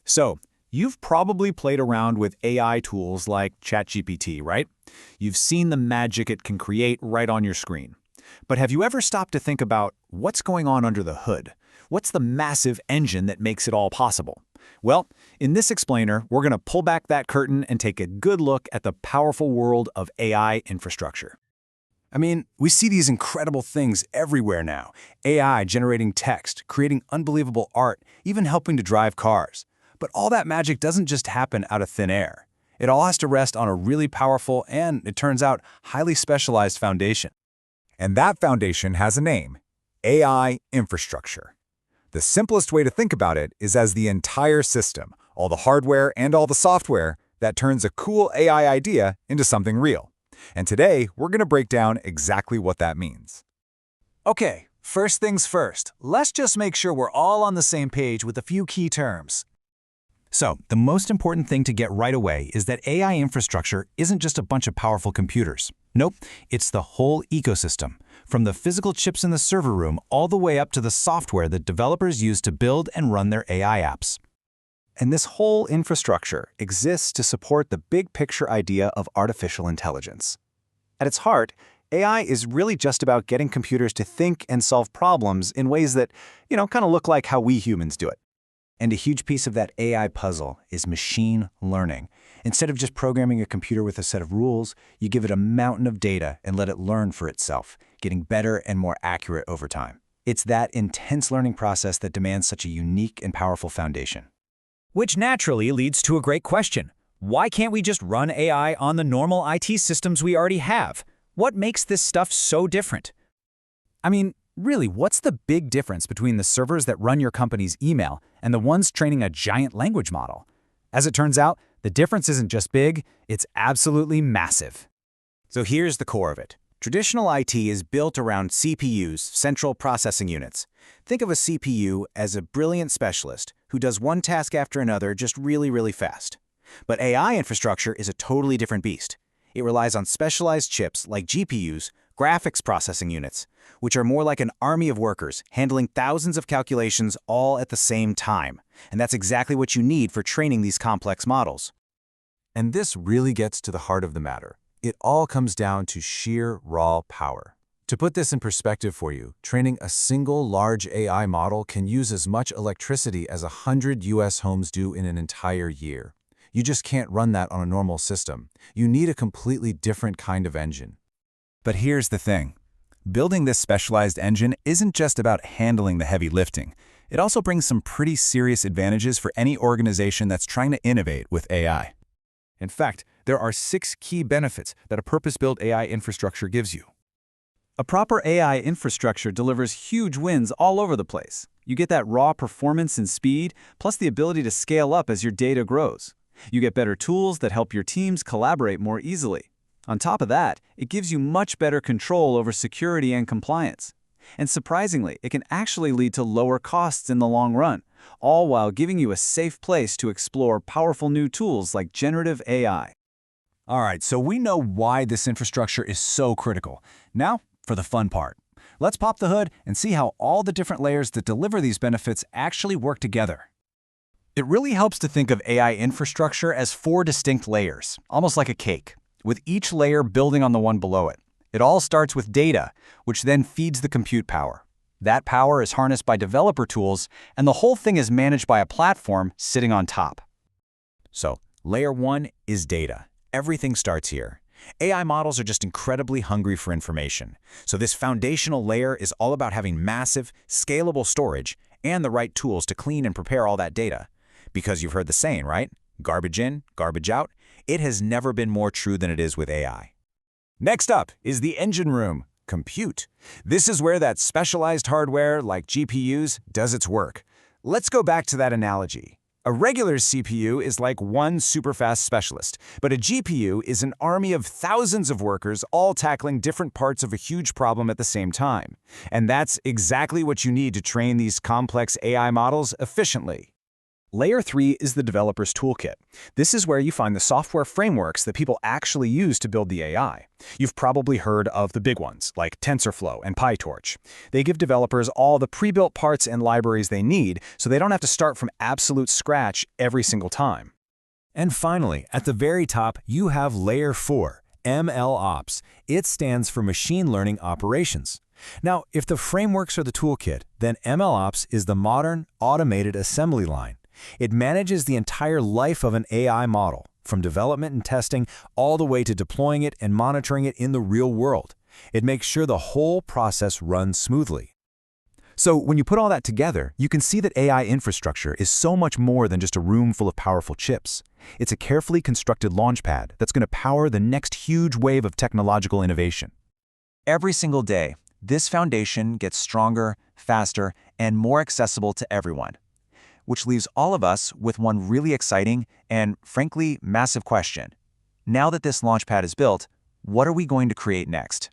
So, you've probably played around with AI tools like ChatGPT, right? You've seen the magic it can create right on your screen. But have you ever stopped to think about what's going on under the hood? What's the massive engine that makes it all possible? Well, in this explainer, we're going to pull back that curtain and take a good look at the powerful world of AI infrastructure. I mean, we see these incredible things everywhere now. AI generating text, creating unbelievable art, even helping to drive cars. But all that magic doesn't just happen out of thin air. It all has to rest on a really powerful and, it turns out, highly specialized foundation. And that foundation has a name: AI infrastructure. The simplest way to think about it is as the entire system, all the hardware and all the software, that turns a cool AI idea into something real. And today, we're going to break down exactly what that means. Okay, first things first, let's just make sure we're all on the same page with a few key terms. So, the most important thing to get right away is that AI infrastructure isn't just a bunch of powerful computers. Nope, it's the whole ecosystem, from the physical chips in the server room all the way up to the software that developers use to build and run their AI apps. And this whole infrastructure exists to support the big picture idea of artificial intelligence. At its heart, AI is really just about getting computers to think and solve problems in ways that, kind of look like how we humans do it. And a huge piece of that AI puzzle is machine learning. Instead of just programming a computer with a set of rules, you give it a mountain of data and let it learn for itself, getting better and more accurate over time. It's that intense learning process that demands such a unique and powerful foundation. Which naturally leads to a great question. Why can't we just run AI on the normal IT systems we already have? What makes this stuff so different? I mean, really, what's the big difference between the servers that run your company's email and the ones training a giant language model? As it turns out, the difference isn't just big, it's absolutely massive. So here's the core of it. Traditional IT is built around CPUs, central processing units. Think of a CPU as a brilliant specialist who does one task after another just really, really fast. But AI infrastructure is a totally different beast. It relies on specialized chips like GPUs, graphics processing units, which are more like an army of workers handling thousands of calculations all at the same time. And that's exactly what you need for training these complex models. And this really gets to the heart of the matter. It all comes down to sheer raw power. To put this in perspective for you, training a single large AI model can use as much electricity as 100 US homes do in an entire year. You just can't run that on a normal system. You need a completely different kind of engine. But here's the thing. Building this specialized engine isn't just about handling the heavy lifting. It also brings some pretty serious advantages for any organization that's trying to innovate with AI. In fact, there are 6 key benefits that a purpose-built AI infrastructure gives you. A proper AI infrastructure delivers huge wins all over the place. You get that raw performance and speed, plus the ability to scale up as your data grows. You get better tools that help your teams collaborate more easily. On top of that, it gives you much better control over security and compliance. And surprisingly, it can actually lead to lower costs in the long run, all while giving you a safe place to explore powerful new tools like generative AI. All right, so we know why this infrastructure is so critical. Now, for the fun part. Let's pop the hood and see how all the different layers that deliver these benefits actually work together. It really helps to think of AI infrastructure as 4 distinct layers, almost like a cake, with each layer building on the one below it. It all starts with data, which then feeds the compute power. That power is harnessed by developer tools, and the whole thing is managed by a platform sitting on top. So, layer 1 is data. Everything starts here. AI models are just incredibly hungry for information. So this foundational layer is all about having massive, scalable storage and the right tools to clean and prepare all that data. Because you've heard the saying, right? Garbage in, garbage out. It has never been more true than it is with AI. Next up is the engine room, compute. This is where that specialized hardware, like GPUs, does its work. Let's go back to that analogy. A regular CPU is like one super-fast specialist, but a GPU is an army of thousands of workers all tackling different parts of a huge problem at the same time. And that's exactly what you need to train these complex AI models efficiently. Layer 3 is the developer's toolkit. This is where you find the software frameworks that people actually use to build the AI. You've probably heard of the big ones, like TensorFlow and PyTorch. They give developers all the pre-built parts and libraries they need, so they don't have to start from absolute scratch every single time. And finally, at the very top, you have Layer 4, MLOps. It stands for Machine Learning Operations. Now, if the frameworks are the toolkit, then MLOps is the modern, automated assembly line. It manages the entire life of an AI model, from development and testing all the way to deploying it and monitoring it in the real world. It makes sure the whole process runs smoothly. So when you put all that together, you can see that AI infrastructure is so much more than just a room full of powerful chips. It's a carefully constructed launchpad that's going to power the next huge wave of technological innovation. Every single day, this foundation gets stronger, faster, and more accessible to everyone. Which leaves all of us with one really exciting and, frankly, massive question. Now that this launchpad is built, what are we going to create next?